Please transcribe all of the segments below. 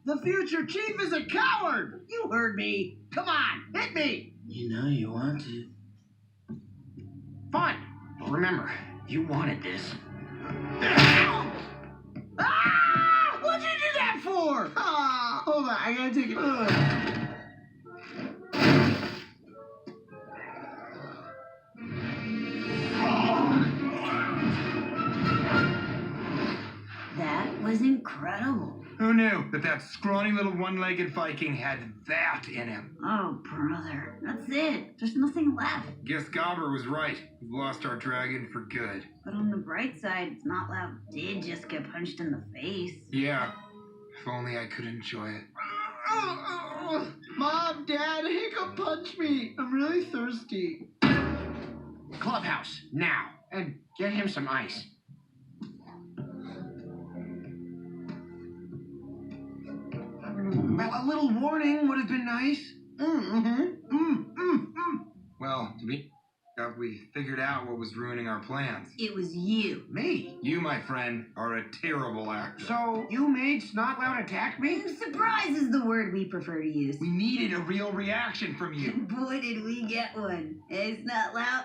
The future chief is a coward! You heard me. Come on, hit me! You know you want to. Fine. But remember, you wanted this. Ah! What'd you do that for? Ah, hold on, I gotta take it. That was incredible. Who knew that scrawny little one-legged Viking had that in him? Oh, brother. That's it. There's nothing left. Guess Gobber was right. We've lost our dragon for good. But on the bright side, Snoutlout did just get punched in the face. Yeah. If only I could enjoy it. Mom, Dad, Hiccup punched me. I'm really thirsty. Clubhouse, now. And get him some ice. Well, a little warning would have been nice. Well, we figured out what was ruining our plans. It was you. Me? You, my friend, are a terrible actor. So, you made Snoutlout attack me? Surprise is the word we prefer to use. We needed a real reaction from you. Boy, did we get one. Hey, Snoutlout.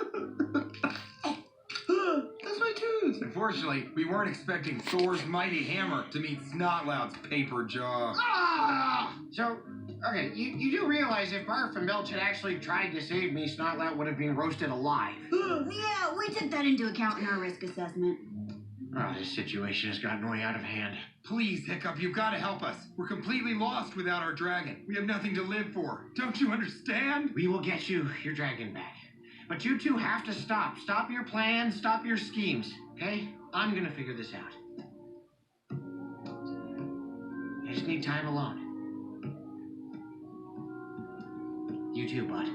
That's my tooth. Unfortunately, we weren't expecting Thor's mighty hammer to meet Snoutlout's paper jaw. Ah! So, okay, you do realize if Barf and Belch had actually tried to save me, Snoutlout would have been roasted alive. Yeah, we took that into account in our risk assessment. Oh, this situation has gotten way out of hand. Please, Hiccup, you've got to help us. We're completely lost without our dragon. We have nothing to live for. Don't you understand? We will get you your dragon back. But you two have to stop. Stop your plans, stop your schemes, okay? I'm gonna figure this out. I just need time alone. You too, bud.